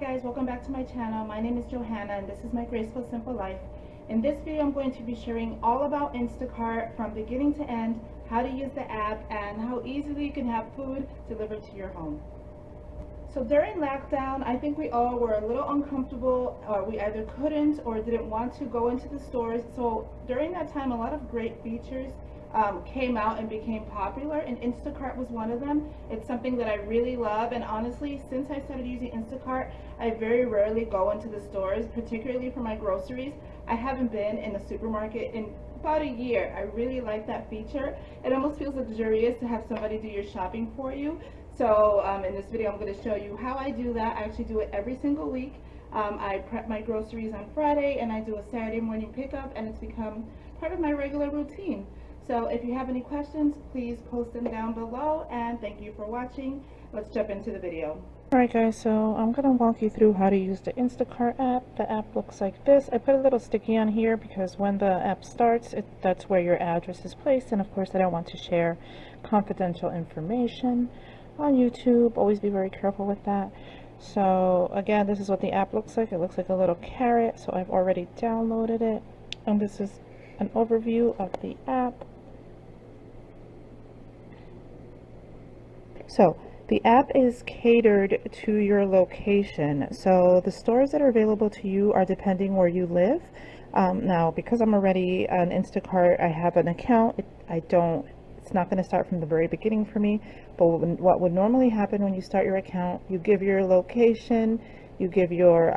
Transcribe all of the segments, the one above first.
guys, welcome back to my channel. My name is Johanna and this is my Graceful Simple Life. In this video I'm going to be sharing all about Instacart from beginning to end, how to use the app, and how easily you can have food delivered to your home. So during lockdown, I think we all were a little uncomfortable, or we either couldn't or didn't want to go into the stores. So during that time, a lot of great features came out and became popular, and Instacart was one of them. It's something that I really love, and honestly, since I started using Instacart, I very rarely go into the stores, particularly for my groceries. I haven't been in a supermarket in about a year. I really like that feature. It almost feels luxurious to have somebody do your shopping for you. So in this video, I'm going to show you how I do that. I actually do it every single week. I prep my groceries on Friday, and I do a Saturday morning pickup, and it's become part of my regular routine. So if you have any questions, please post them down below, and thank you for watching. Let's jump into the video. Alright guys, so I'm going to walk you through how to use the Instacart app. The app looks like this. I put a little sticky on here because when the app starts, that's where your address is placed, and of course I don't want to share confidential information on YouTube. Always be very careful with that. So again, this is what the app looks like. It looks like a little carrot, so I've already downloaded it, and this is an overview of the app. So the app is catered to your location. So the stores that are available to you are depending where you live. Now, because I'm already on Instacart, I have an account. It's not going to start from the very beginning for me. But what would normally happen when you start your account, you give your location, you give your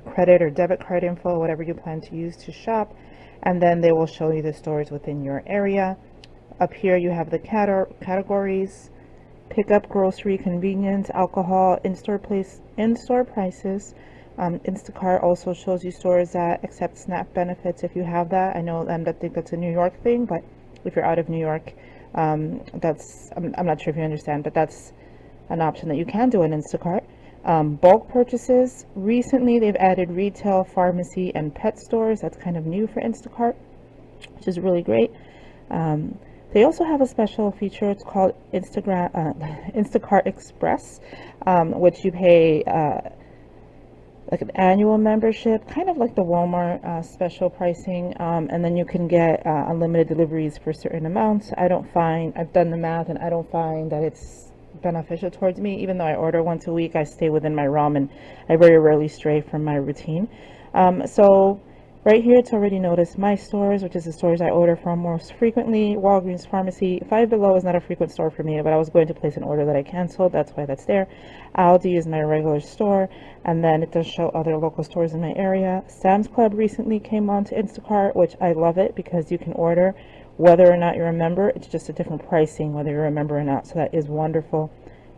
credit or debit card info, whatever you plan to use to shop, and then they will show you the stores within your area. Up here you have the categories: pickup, grocery, convenience, alcohol, in-store prices. Instacart also shows you stores that accept SNAP benefits if you have that. I know, I think that's a New York thing, but if you're out of New York, I'm not sure if you understand, but that's an option that you can do in Instacart. Bulk purchases. Recently they've added retail, pharmacy, and pet stores. That's kind of new for Instacart, which is really great. They also have a special feature. It's called Instacart Express, which you pay like an annual membership, kind of like the Walmart special pricing, and then you can get unlimited deliveries for certain amounts. I've done the math, and I don't find that it's beneficial towards me. Even though I order once a week, I stay within my realm, and I very rarely stray from my routine. So right here, it's already noticed my stores, which is the stores I order from most frequently. Walgreens Pharmacy. Five Below is not a frequent store for me, but I was going to place an order that I canceled. That's why that's there. Aldi is my regular store, and then it does show other local stores in my area. Sam's Club recently came on to Instacart, which I love it because you can order whether or not you're a member. It's just a different pricing whether you're a member or not, so that is wonderful.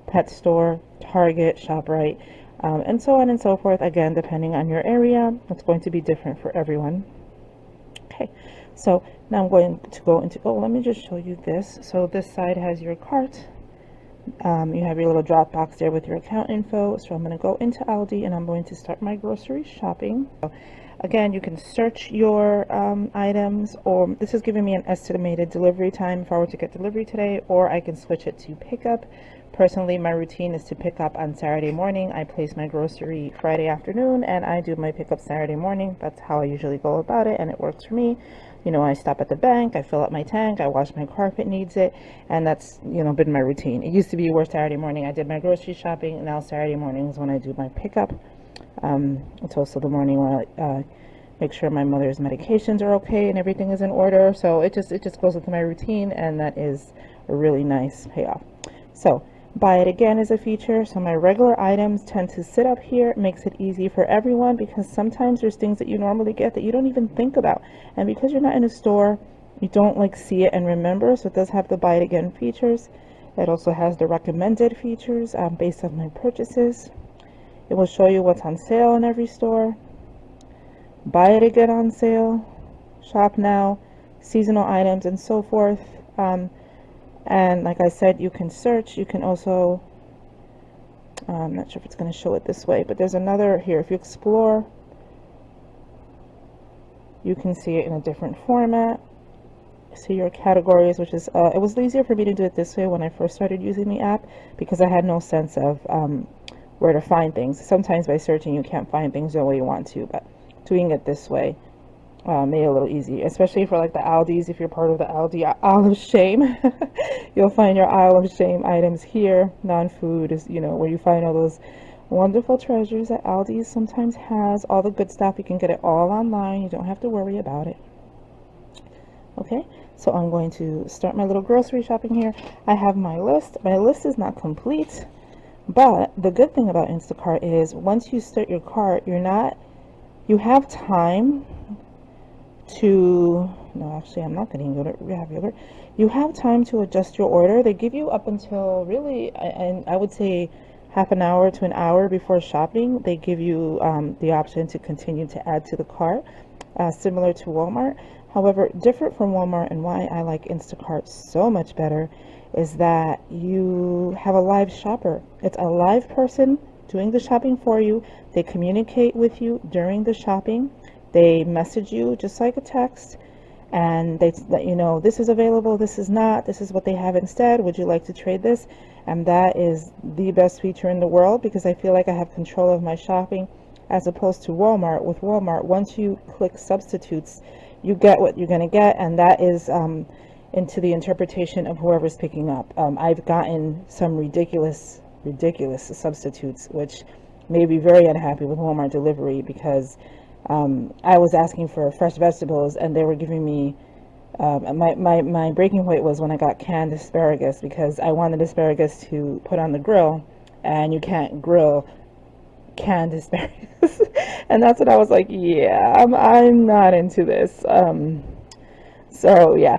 Pet store, Target, ShopRite, and so on and so forth. Again, depending on your area, it's going to be different for everyone. Okay, so now I'm going to go into, let me just show you this. So this side has your cart. You have your little drop box there with your account info. So I'm going to go into Aldi, and I'm going to start my grocery shopping. So again, you can search your items, or this is giving me an estimated delivery time if I were to get delivery today, or I can switch it to pickup. Personally, my routine is to pick up on Saturday morning. I place my grocery Friday afternoon, and I do my pickup Saturday morning. That's how I usually go about it, and it works for me. You know, I stop at the bank, I fill up my tank, I wash my car if it needs it, and that's, been my routine. It used to be where Saturday morning I did my grocery shopping, and now Saturday morning is when I do my pickup. It's also the morning where I make sure my mother's medications are okay and everything is in order. So it just goes with my routine, and that is a really nice payoff. So buy it again is a feature. So my regular items tend to sit up here. It makes it easy for everyone because sometimes there's things that you normally get that you don't even think about, and because you're not in a store, you don't see it and remember. So it does have the buy it again features. It also has the recommended features based on my purchases. It will show you what's on sale in every store. Buy it again on sale, shop now, seasonal items, and so forth. And like I said, you can search. You can also, I'm not sure if it's going to show it this way, but there's another here. If you explore, you can see it in a different format. See your categories, which is, it was easier for me to do it this way when I first started using the app because I had no sense of where to find things. Sometimes by searching you can't find things the way you want to, but doing it this way made it a little easy, especially for like the Aldis. If you're part of the Aldi Aisle of Shame, you'll find your Aisle of Shame items here. Non-food is, you know, where you find all those wonderful treasures that Aldi sometimes has. All the good stuff, you can get it all online. You don't have to worry about it. Okay, so I'm going to start my little grocery shopping here. I have my list. My list is not complete, but the good thing about Instacart is once you start your cart, you have time to, no, actually I'm not getting yogurt. You have time to adjust your order. They give you up until really, and I would say half an hour to an hour before shopping, they give you the option to continue to add to the cart, similar to Walmart. However, different from Walmart, and why I like Instacart so much better is that you have a live shopper. It's a live person doing the shopping for you. They communicate with you during the shopping. They message you just like a text, and they let you know this is available, this is not, this is what they have instead, would you like to trade this? And that is the best feature in the world, because I feel like I have control of my shopping, as opposed to Walmart. With Walmart, once you click substitutes, you get what you're going to get, and that is into the interpretation of whoever's picking up. I've gotten some ridiculous substitutes, which made me very unhappy with Walmart delivery, because I was asking for fresh vegetables and they were giving me my breaking point was when I got canned asparagus, because I wanted asparagus to put on the grill, and you can't grill canned asparagus. And that's what I was like, yeah, I'm not into this. So yeah,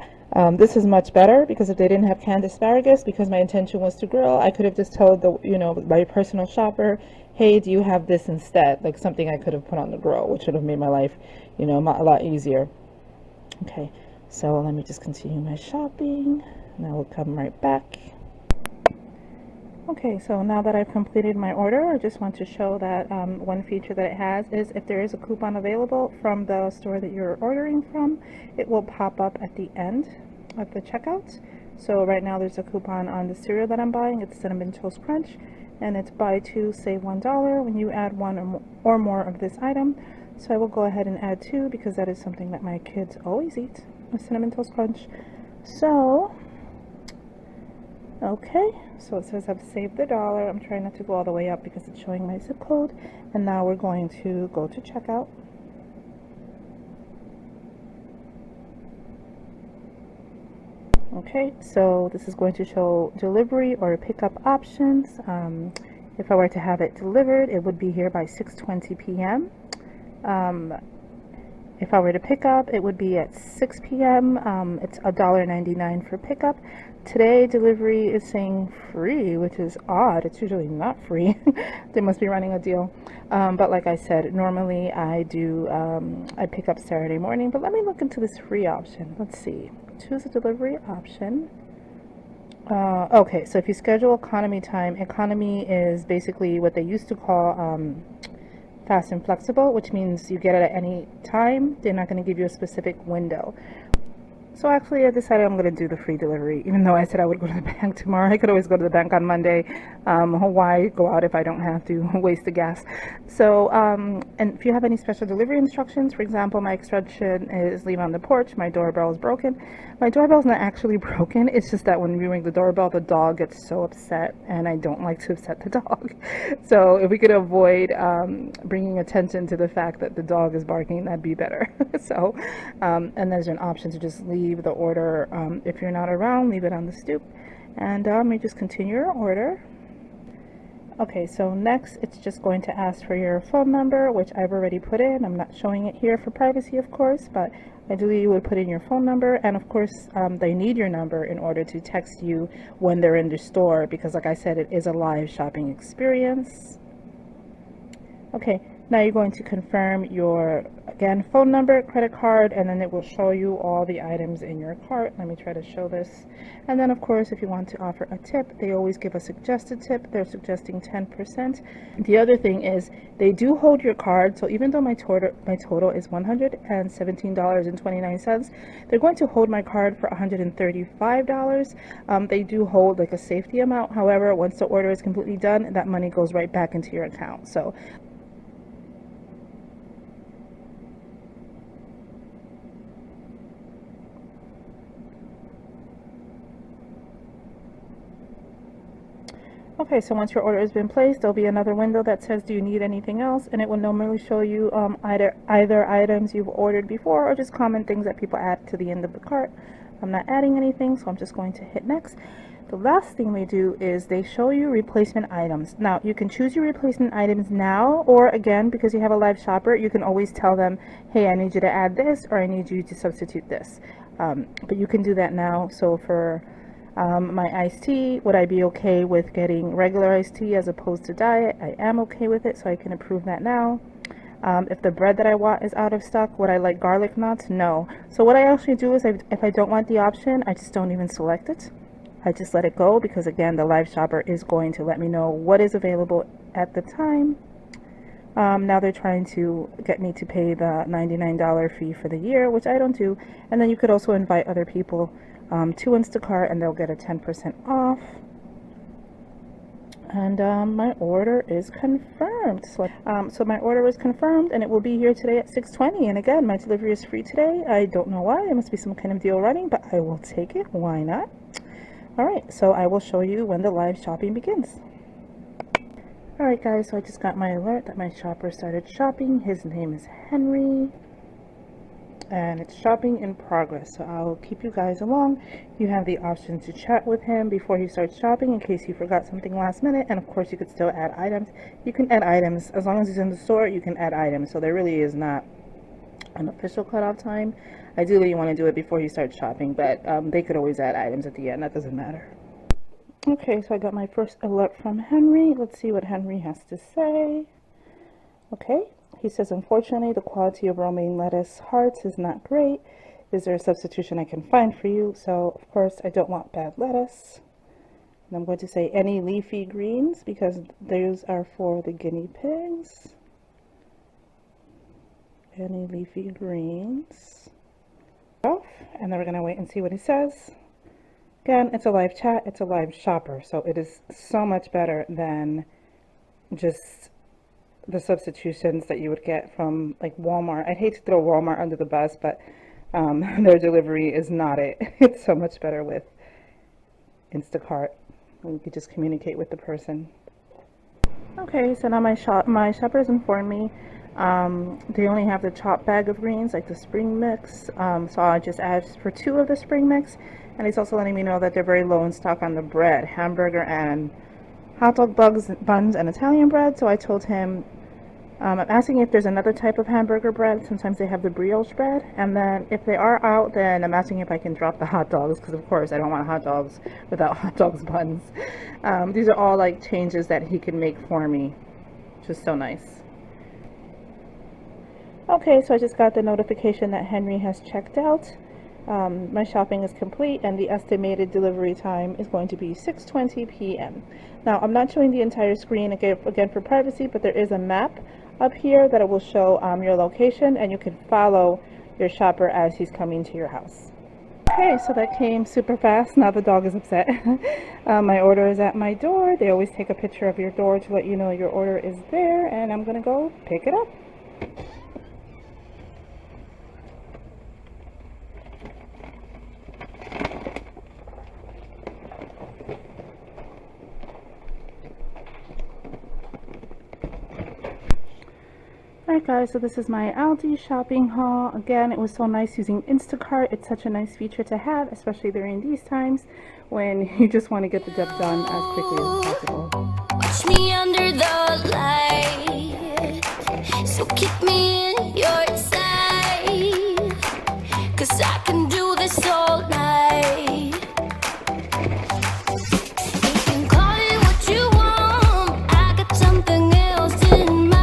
this is much better, because if they didn't have canned asparagus, because my intention was to grill, I could have just told my personal shopper, hey, do you have this instead? Like something I could have put on the grill, which would have made my life, a lot easier. Okay, so let me just continue my shopping, and I will come right back. Okay, so now that I've completed my order, I just want to show that one feature that it has is if there is a coupon available from the store that you're ordering from, it will pop up at the end of the checkout. So right now there's a coupon on the cereal that I'm buying. It's Cinnamon Toast Crunch, and it's buy two, save $1 when you add one or more of this item. So I will go ahead and add two, because that is something that my kids always eat, a Cinnamon Toast Crunch. So okay, so it says I've saved the $1. I'm trying not to go all the way up because it's showing my zip code. And now we're going to go to checkout. Okay, so this is going to show delivery or pickup options. If I were to have it delivered, it would be here by 6:20 p.m. If I were to pick up, it would be at 6 p.m. It's $1.99 for pickup. Today, delivery is saying free, which is odd. It's usually not free. They must be running a deal. But like I said, normally I pick up Saturday morning. But let me look into this free option. Let's see. Choose a delivery option. Okay, so if you schedule economy time, economy is basically what they used to call fast and flexible, which means you get it at any time. They're not going to give you a specific window. So actually I decided I'm going to do the free delivery, even though I said I would go to the bank tomorrow. I could always go to the bank on Monday. Why go out if I don't have to waste the gas? So, and if you have any special delivery instructions, for example, my instruction is leave on the porch, my doorbell is broken. My doorbell's not actually broken, it's just that when we ring the doorbell, the dog gets so upset, and I don't like to upset the dog. So if we could avoid bringing attention to the fact that the dog is barking, that'd be better. So, and there's an option to just leave the order, if you're not around, leave it on the stoop, and you just continue your order. Okay, so next it's just going to ask for your phone number, which I've already put in. I'm not showing it here for privacy, of course, but ideally you would put in your phone number, and of course they need your number in order to text you when they're in the store, because like I said, it is a live shopping experience. Okay, Now you're going to confirm your, again, phone number, credit card, and then it will show you all the items in your cart. Let me try to show this. And then, of course, if you want to offer a tip, they always give a suggested tip. They're suggesting 10%. The other thing is they do hold your card. So even though my total is $117.29, they're going to hold my card for $135. They do hold like a safety amount. However, once the order is completely done, that money goes right back into your account. So okay, so once your order has been placed, there'll be another window that says, do you need anything else? And it will normally show you either items you've ordered before or just common things that people add to the end of the cart. I'm not adding anything, so I'm just going to hit next. The last thing they do is they show you replacement items. Now, you can choose your replacement items now, or again, because you have a live shopper, you can always tell them, hey, I need you to add this, or I need you to substitute this. But you can do that now. So for my iced tea, would I be okay with getting regular iced tea as opposed to diet? I am okay with it, so I can approve that now. If the bread that I want is out of stock, would I like garlic knots? No. So what I actually do is if I don't want the option, I just don't even select it. I just let it go because, again, the live shopper is going to let me know what is available at the time. Now they're trying to get me to pay the $99 fee for the year, which I don't do. And then you could also invite other people to Instacart and they'll get a 10% off. And my order is confirmed. So my order is confirmed and it will be here today at 6:20. And again, my delivery is free today. I don't know why. There must be some kind of deal running, but I will take it. Why not? All right, so I will show you when the live shopping begins. All right, guys, so I just got my alert that my shopper started shopping. His name is Henry. And it's shopping in progress, so I'll keep you guys along. You have the option to chat with him before he starts shopping in case you forgot something last minute, and of course you could still add items. You can add items as long as he's in the store. You can add items, so there really is not an official cutoff time. Ideally you want to do it before he starts shopping, but they could always add items at the end. That doesn't matter. Okay, so I got my first alert from Henry. Let's see what Henry has to say. Okay. He says, unfortunately, the quality of romaine lettuce hearts is not great. Is there a substitution I can find for you? So, of course, I don't want bad lettuce. And I'm going to say any leafy greens because those are for the guinea pigs. Any leafy greens. And then we're going to wait and see what he says. Again, it's a live chat. It's a live shopper. So it is so much better than just the substitutions that you would get from like Walmart. I'd hate to throw Walmart under the bus, but their delivery is not it. It's so much better with Instacart when you could just communicate with the person. Okay, so now my shoppers informed me they only have the chopped bag of greens, like the spring mix. So I just asked for 2 of the spring mix, and he's also letting me know that they're very low in stock on the bread, hamburger and hot dog buns and Italian bread. So I told him I'm asking if there's another type of hamburger bread. Sometimes they have the brioche bread, and then if they are out, then I'm asking if I can drop the hot dogs, because of course I don't want hot dogs without hot dogs buns. These are all like changes that he can make for me, which is so nice. Okay, so I just got the notification that Henry has checked out. My shopping is complete and the estimated delivery time is going to be 6:20 p.m. Now, I'm not showing the entire screen again for privacy, but there is a map up here that it will show your location, and you can follow your shopper as he's coming to your house. Okay, so that came super fast. Now the dog is upset. My order is at my door. They always take a picture of your door to let you know your order is there, and I'm gonna go pick it up. Alright guys, so this is my Aldi shopping haul. Again, it was so nice using Instacart. It's such a nice feature to have, especially during these times when you just want to get the job done as quickly as possible. Watch me under the light, so keep me in your sight, 'cause I can do this all night. You can call it what you want, I got something else in mind.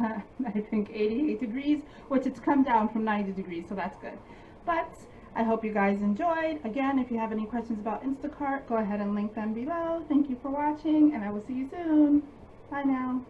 I think 88 degrees, which it's come down from 90 degrees, so that's good. But I hope you guys enjoyed. Again, if you have any questions about Instacart, go ahead and link them below. Thank you for watching, and I will see you soon. Bye now.